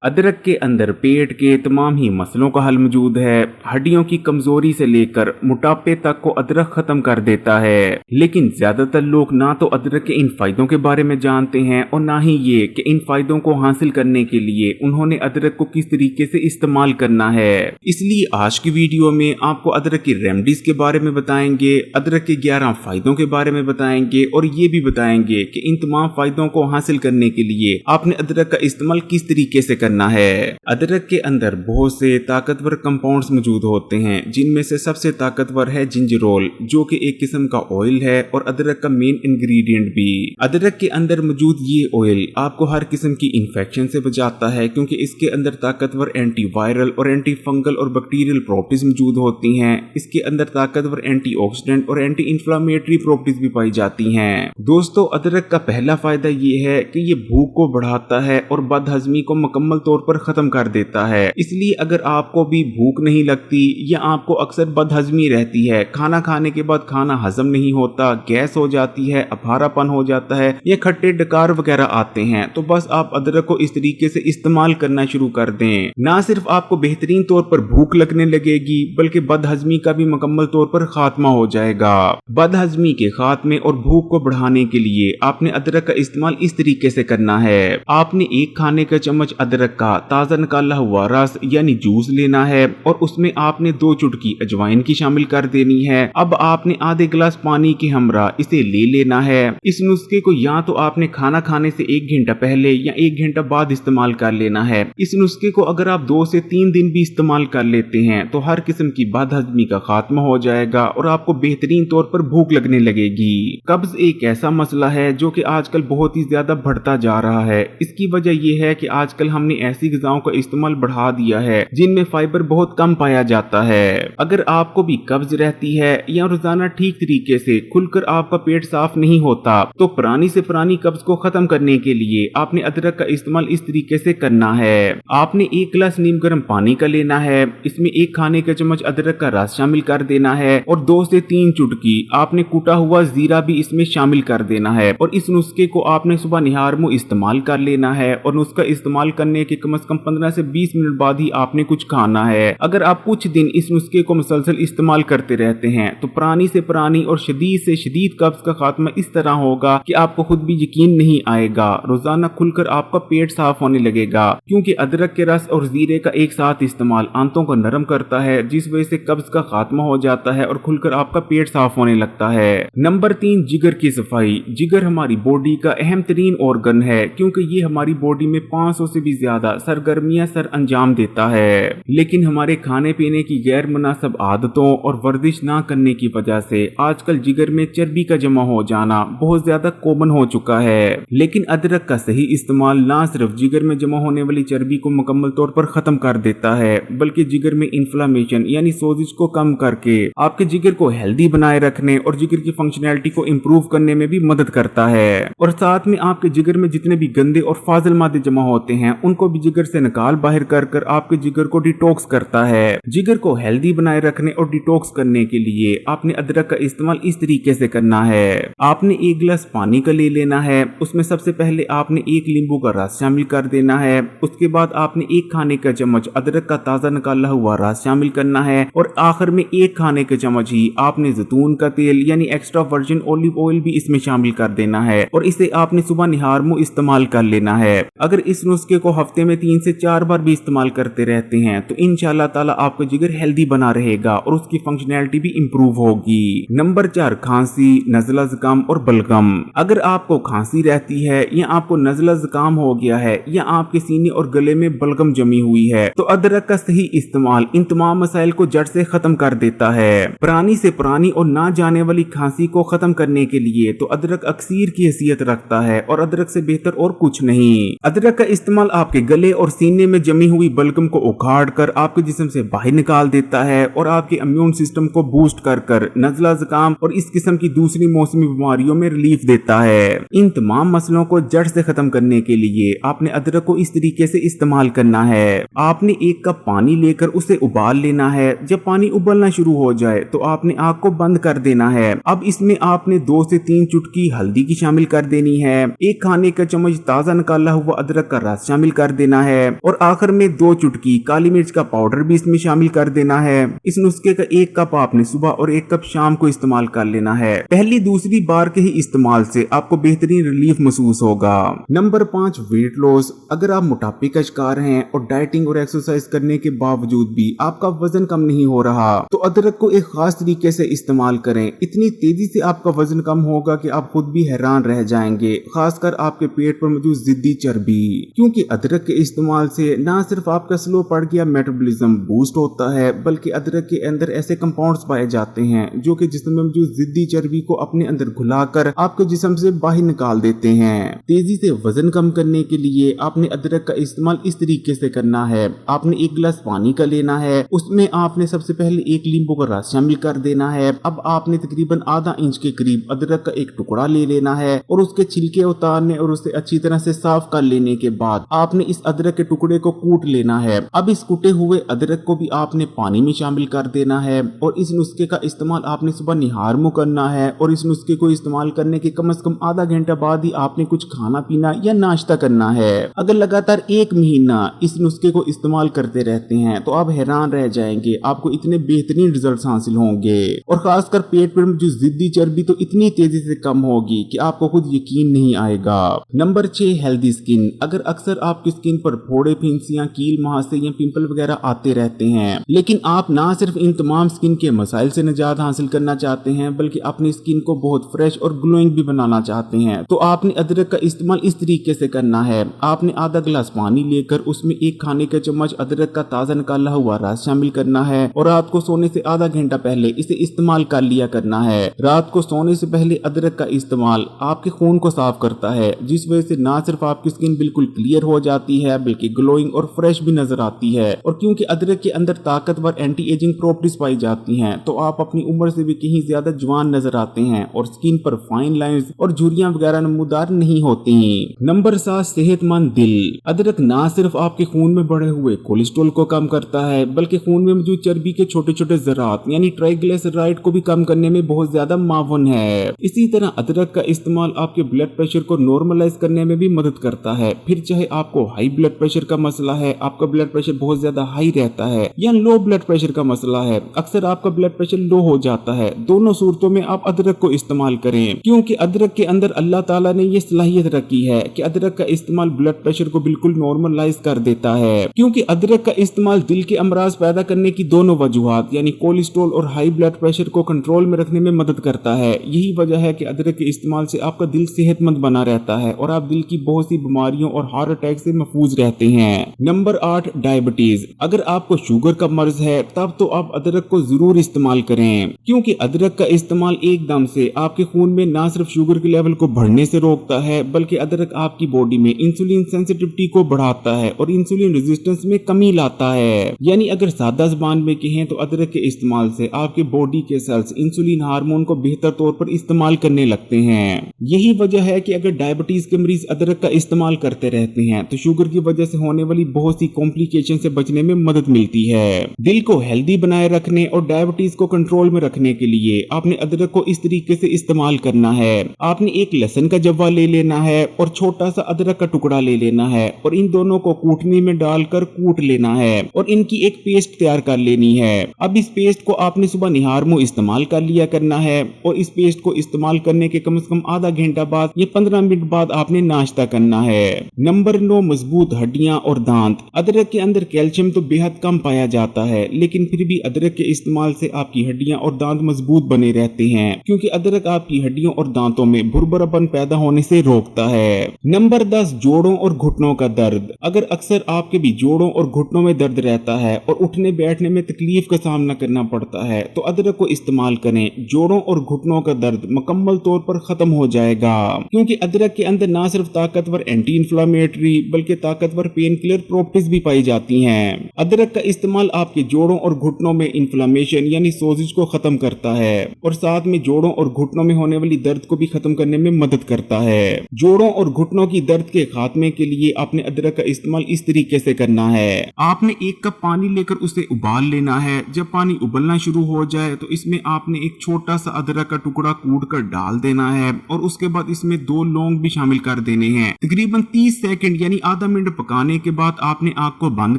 अदरक के अंदर पेट के तमाम ही मसलों का हल मौजूद है। हड्डियों की कमजोरी से लेकर मोटापे तक को अदरक खत्म कर देता है। लेकिन ज्यादातर लोग ना तो अदरक के इन फायदों के बारे में जानते हैं और ना ही ये कि इन फायदों को हासिल करने के लिए उन्होंने अदरक को किस तरीके से इस्तेमाल करना है। इसलिए आज की वीडियो में आपको अदरक की रेमेडीज के बारे में बताएंगे, अदरक के 11 फायदों के बारे में बताएंगे और ये भी बताएंगे कि इन तमाम फायदों को हासिल करने के लिए आपने अदरक का इस्तेमाल किस तरीके से करना है। अदरक के अंदर बहुत से ताकतवर कंपाउंड्स मौजूद होते हैं, जिनमें से सबसे ताकतवर है जिंजरोल, जो कि एक किस्म का ऑयल है और अदरक का मेन इंग्रेडिएंट भी। अदरक के अंदर मौजूद ये ऑयल आपको हर किस्म की इन्फेक्शन से बचाता है, क्योंकि इसके अंदर ताकतवर एंटीवायरल और एंटी फंगल और बैक्टीरियल प्रॉपर्टीज मौजूद होती हैं। इसके अंदर ताकतवर एंटीऑक्सीडेंट और एंटी इंफ्लेमेटरी प्रॉपर्टीज भी पाई जाती हैं। दोस्तों, अदरक का पहला फायदा ये है कि ये भूख को बढ़ाता है और बदहजमी को मुकम्मल तौर पर खत्म कर देता है। इसलिए अगर आपको भी भूख नहीं लगती या आपको अक्सर बदहजमी रहती है, खाना खाने के बाद खाना हजम नहीं होता, गैस हो जाती है, अफारापन हो जाता है या खट्टे डकार वगैरह आते हैं, तो बस आप अदरक को इस तरीके से इस्तेमाल करना शुरू कर दें। ना सिर्फ आपको बेहतरीन तौर पर भूख लगने लगेगी, बल्कि बदहजमी का भी मुकम्मल तौर पर खात्मा हो जाएगा। बदहजमी के खात्मे और भूख को बढ़ाने के लिए आपने अदरक का इस्तेमाल इस तरीके से करना है। आपने एक खाने का चम्मच अदरक का ताजा निकाला हुआ रस यानी जूस लेना है और उसमें आपने 2 चुटकी अजवाइन की शामिल कर देनी है। अब आपने आधे गिलास पानी के हमरा इसे ले लेना है। इस नुस्खे को या तो आपने खाना खाने से 1 घंटा पहले या 1 घंटा बाद इस्तेमाल कर लेना है। इस नुस्खे को अगर आप 2 से 3 दिन भी इस्तेमाल कर लेते हैं तो हर किस्म की बदहजमी का खात्मा हो जाएगा और आपको बेहतरीन तौर पर भूख लगने लगेगी। कब्ज एक ऐसा मसला है जो कि आजकल बहुत ही ज्यादा बढ़ता जा रहा है। इसकी वजह यह है कि आजकल हमने ऐसी ग़िज़ाओं का इस्तेमाल बढ़ा दिया है जिनमें फाइबर बहुत कम पाया जाता है। अगर आपको भी कब्ज रहती है या रोजाना ठीक तरीके से खुलकर आपका पेट साफ नहीं होता, तो पुरानी से पुरानी कब्ज को खत्म करने के लिए आपने अदरक का इस्तेमाल इस तरीके से करना है। आपने 1 गिलास नीम गर्म पानी का लेना है, इसमें 1 खाने का चम्मच अदरक का रस शामिल कर देना है और 2 से 3 चुटकी आपने कूटा हुआ जीरा भी इसमें शामिल कर देना है और इस नुस्खे को आपने सुबह निहार मुंह इस्तेमाल कर लेना है और नुस्खा इस्तेमाल करने के कम से कम 15 से 20 मिनट बाद ही आपने कुछ खाना है। अगर आप कुछ दिन इस नुस्खे को मुसलसल इस्तेमाल करते रहते हैं तो पुरानी से पुरानी और शदीद से शदीद कब्ज का खात्मा इस तरह होगा कि आपको खुद भी यकीन नहीं आएगा। रोजाना खुलकर आपका पेट साफ होने लगेगा, क्योंकि अदरक के रस और जीरे का एक साथ इस्तेमाल आंतों को नरम करता है, जिस वजह से कब्ज का खात्मा हो जाता है और खुलकर आपका पेट साफ होने लगता है। नंबर 3, जिगर की सफाई। जिगर हमारी बॉडी का अहम तरीन ऑर्गन है, क्योंकि ये हमारी बॉडी में 500 से भी ज्यादा सरगर्मियां सर अंजाम देता है। लेकिन हमारे खाने पीने की गैर मुनासिब आदतों और वर्जिश ना करने की वजह से आजकल जिगर में चर्बी का जमा हो जाना बहुत ज्यादा कॉमन हो चुका है। लेकिन अदरक का सही इस्तेमाल ना सिर्फ जिगर में जमा होने वाली चर्बी को मुकम्मल तौर पर खत्म कर देता है, बल्कि जिगर में इन्फ्लेमेशन यानी सोजिश को कम करके आपके जिगर को हेल्दी बनाए रखने और जिगर की फंक्शनैलिटी को इम्प्रूव करने में भी मदद करता है। और साथ में आपके जिगर में जितने भी गंदे और फाजिल मादे जमा होते हैं उनको भी जिगर से निकाल बाहर कर आपके जिगर को डिटॉक्स करता है। जिगर को हेल्दी बनाए रखने और डिटॉक्स करने के लिए आपने अदरक का इस्तेमाल इस तरीके से करना है। आपने 1 गिलास पानी का ले लेना है, उसमें सबसे पहले आपने 1 नींबू का रस शामिल कर देना है। उसके बाद आपने 1 खाने का चम्मच अदरक का ताजा निकाला हुआ रस शामिल करना है और आखिर में 1 खाने का चम्मच ही आपने जैतून का तेल यानी एक्स्ट्रा वर्जिन ऑलिव ऑयल भी इसमें शामिल कर देना है और इसे आपने सुबह निहार मुंह इस्तेमाल कर लेना है। अगर इस नुस्खे को हफ्ते में 3 से 4 बार भी इस्तेमाल करते रहते हैं तो इंशाल्लाह ताला आपका जिगर हेल्दी बना रहेगा और उसकी फंक्शनैलिटी भी इंप्रूव होगी। नंबर 4, खांसी, नज़ला जुकाम और बलगम। अगर आपको खांसी रहती है या आपको नज़ला जुकाम हो गया है या आपके सीने और गले में बलगम जमी हुई है, तो अदरक का सही इस्तेमाल इन तमाम मसाइल को जड़ से खत्म कर देता है। पुरानी से पुरानी और ना जाने वाली खांसी को खत्म करने के लिए तो अदरक अक्सीर की हैसियत रखता है और अदरक से बेहतर और कुछ नहीं। अदरक का इस्तेमाल आपके गले और सीने में जमी हुई बलगम को उखाड़ कर आपके जिस्म से बाहर निकाल देता है और आपके इम्यून सिस्टम को बूस्ट कर नज़ला जुकाम और इस किस्म की दूसरी मौसमी बीमारियों में रिलीफ देता है। इन तमाम मसलों को जड़ से खत्म करने के लिए आपने अदरक को इस तरीके से इस्तेमाल करना है। आपने 1 कप पानी लेकर उसे उबाल लेना है। जब पानी उबलना शुरू हो जाए तो आपने आग को बंद कर देना है। अब इसमें आपने 2 से 3 चुटकी हल्दी की शामिल कर देनी है। 1 खाने का चम्मच ताजा निकाला हुआ अदरक का रस शामिल कर देना है और आखिर में 2 चुटकी काली मिर्च का पाउडर भी इसमें शामिल कर देना है। इस नुस्खे का 1 कप आपने सुबह और 1 कप शाम को इस्तेमाल कर लेना है। पहली दूसरी बार के ही इस्तेमाल से आपको बेहतरीन रिलीफ महसूस होगा। Number 5, weight loss. अगर आप मोटापे का शिकार हैं और डाइटिंग और एक्सरसाइज करने के बावजूद भी आपका वजन कम नहीं हो रहा तो अदरक को एक खास तरीके से इस्तेमाल करें। इतनी तेजी से आपका वजन कम होगा कि आप खुद भी हैरान रह जाएंगे, खासकर आपके पेट पर मौजूद जिद्दी चर्बी। क्योंकि अदरक के इस्तेमाल से न सिर्फ आपका स्लो पड़ गया मेटाबॉलिज्म बूस्ट होता है बल्कि अदरक के अंदर ऐसे कंपाउंड्स पाए जाते हैं जो कि जिस्म में मौजूद जिद्दी चर्बी को अपने अंदर घुलाकर आपके जिस्म से बाहर निकाल देते हैं। तेजी से वजन कम करने के लिए आपने अदरक का इस्तेमाल इस तरीके से करना है। आपने 1 गिलास पानी का लेना है, उसमें आपने सबसे पहले 1 नींबू का रस शामिल कर देना है। अब आपने तकरीबन आधा इंच के करीब अदरक का एक टुकड़ा ले लेना है और उसके छिलके उतारने और उसे अच्छी तरह से साफ कर लेने के बाद आपने इस अदरक के टुकड़े को कूट लेना है। अब इस कूटे हुए अदरक को भी आपने पानी में शामिल कर देना है और इस नुस्खे का इस्तेमाल आपने सुबह निहार मुंह करना है और इस नुस्खे को इस्तेमाल करने के कम से कम आधा घंटा बाद ही आपने कुछ खाना पीना या नाश्ता करना है। अगर लगातार 1 महीना इस नुस्खे को इस्तेमाल करते रहते हैं तो आप हैरान रह जाएंगे, आपको इतने बेहतरीन रिजल्ट हासिल होंगे और खासकर पेट पर जो जिद्दी चर्बी तो इतनी तेजी से कम होगी कि आपको खुद यकीन नहीं आएगा। Number 6, healthy skin. अगर अक्सर आपकी स्किन पर फोड़े, फिंसियां, कील, मुहासे या पिंपल वगैरह आते रहते हैं लेकिन आप ना सिर्फ इन तमाम स्किन के मसाइल से निजात हासिल करना चाहते हैं बल्कि अपनी स्किन को बहुत फ्रेश और ग्लोइंग भी बनाना चाहते हैं तो आपने अदरक का इस्तेमाल इस तरीके से करना है। आपने आधा गिलास पानी लेकर उसमें 1 खाने का चम्मच अदरक का ताजा निकाला हुआ रस शामिल करना है और रात को सोने से आधा घंटा पहले इसे इस्तेमाल कर लिया करना है। रात को सोने से पहले अदरक का इस्तेमाल आपके खून को साफ करता है जिस वजह से ना सिर्फ आपकी स्किन बिल्कुल क्लियर हो जाती है बल्कि ग्लोइंग और फ्रेश भी नजर आती है। और क्योंकि अदरक के अंदर ताकतवर एंटी एजिंग प्रॉपर्टीज पाई जाती हैं तो आप अपनी उम्र से भी कहीं ज्यादा जवान नजर आते हैं और स्किन पर फाइन लाइंस और झुर्रियां वगैरह नमूदार नहीं होती। नंबर 7, सेहतमंद दिल। अदरक ना सिर्फ आपके खून में बढ़े हुए कोलेस्ट्रॉल को कम करता है बल्कि खून में मौजूद चर्बी के छोटे छोटे ज़रात यानी ट्राइग्लिसराइड को भी कम करने में बहुत ज्यादा मावन है। इसी तरह अदरक का इस्तेमाल आपके ब्लड प्रेशर को नॉर्मलाइज करने में भी मदद करता है। फिर चाहे आपको हाई ब्लड प्रेशर का मसला है, आपका ब्लड प्रेशर बहुत ज्यादा हाई रहता है या लो ब्लड प्रेशर का मसला है, अक्सर आपका ब्लड प्रेशर लो हो जाता है, दोनों सूरतों में आप अदरक को इस्तेमाल करें क्योंकि अदरक के अंदर अल्लाह ताला ने ये सलाहियत रखी है कि अदरक का इस्तेमाल ब्लड प्रेशर को बिल्कुल नॉर्मलाइज कर देता है। क्योंकि अदरक का इस्तेमाल दिल के अमराज पैदा करने की दोनों वजूहात यानी कोलेस्ट्रॉल और हाई ब्लड प्रेशर को कंट्रोल में रखने में मदद करता है। यही वजह है कि अदरक के इस्तेमाल से आपका दिल सेहतमंद बना रहता है और आप दिल की बहुत सी बीमारियों और हार्ट अटैक से महफूज रहते हैं। Number 8, diabetes. अगर आपको शुगर का मर्ज है तब तो आप अदरक को जरूर इस्तेमाल करें क्योंकि अदरक का इस्तेमाल एकदम से आपके खून में ना सिर्फ शुगर के लेवल को बढ़ने से रोकता है बल्कि अदरक आपकी बॉडी में इंसुलिन सेंसिटिविटी को बढ़ाता है और इंसुलिन रेजिस्टेंस में कमी लाता है। यानी अगर सादा जुबान में कहें तो अदरक के इस्तेमाल से आपके बॉडी के सेल्स इंसुलिन हार्मोन को बेहतर तौर पर इस्तेमाल करने लगते हैं। यही वजह है कि अगर डायबिटीज के मरीज अदरक का इस्तेमाल करते रहते हैं तो शुगर की वजह से होने वाली बहुत सी कॉम्प्लिकेशन से बचने में मदद मिलती है। दिल को हेल्दी बनाए रखने और डायबिटीज को कंट्रोल में रखने के लिए आपने अदरक को इस तरीके से इस्तेमाल करना है। आपने 1 लहसुन का जव्वा ले लेना है और छोटा सा अदरक का टुकड़ा ले लेना है और इन दोनों को कूटनी में डालकर कूट लेना है और इनकी एक पेस्ट तैयार कर लेनी है। अब इस पेस्ट को आपने सुबह निहार मुंह इस्तेमाल कर लिया करना है और इस पेस्ट को इस्तेमाल करने के कम से कम आधा घंटा बाद या 15 मिनट बाद आपने नाश्ता करना है। नंबर 9, मजबूत हड्डियां और दांत। अदरक के अंदर कैल्शियम तो बेहद कम पाया जाता है लेकिन फिर भी अदरक के इस्तेमाल से आपकी हड्डियां और दांत मजबूत बने रहते हैं क्योंकि अदरक आपकी हड्डियों और दांतों में भुरभुरापन पैदा होने से रोकता है। नंबर 10, जोड़ों और घुटनों का दर्द। अगर अक्सर आपके भी जोड़ों और घुटनों में दर्द रहता है और उठने बैठने में तकलीफ का सामना करना पड़ता है तो अदरक को इस्तेमाल करें। जोड़ों और घुटनों का दर्द मुकम्मल तौर पर खत्म हो जाएगा क्योंकि अदरक के अंदर ना सिर्फ ताकतवर एंटी इंफ्लेमेटरी बल्कि ताकतवर पेन किलर प्रॉपर्टीज भी पाई जाती हैं। अदरक का इस्तेमाल आपके जोड़ों और घुटनों में इन्फ्लेमेशन यानी सोजिश को खत्म करता है और साथ में जोड़ों और घुटनों में होने वाली दर्द को भी खत्म करने में मदद करता है। जोड़ों और घुटनों की दर्द के खात्मे के लिए आपने अदरक का इस्तेमाल इस तरीके से करना है। आपने 1 कप पानी लेकर उसे उबाल लेना है। जब पानी उबलना शुरू हो जाए तो इसमें आपने एक छोटा सा अदरक का टुकड़ा कूट कर डाल देना है और उसके बाद इसमें 2 लौंग भी शामिल कर देने हैं। तकरीबन 30 सेकंड यानी आधा मिनट पकाने के बाद आपने आग को बंद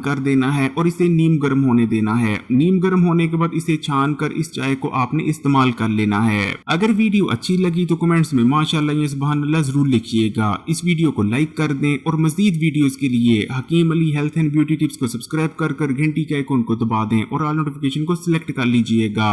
कर देना है और इसे नीम गर्म होने देना है। नीम गर्म होने के बाद इसे छान कर इस चाय को आपने इस्तेमाल कर लेना है। अगर वीडियो अच्छी लगी तो कमेंट्स में माशाअल्लाह या सुभान अल्लाह जरूर लिखिएगा। इस वीडियो को लाइक कर दें और मजीद वीडियोस के लिए Hakeem Ali health and beauty tips को सब्सक्राइब कर घंटी के आइकन को दबा दें और ऑल नोटिफिकेशन को सिलेक्ट कर लीजिएगा।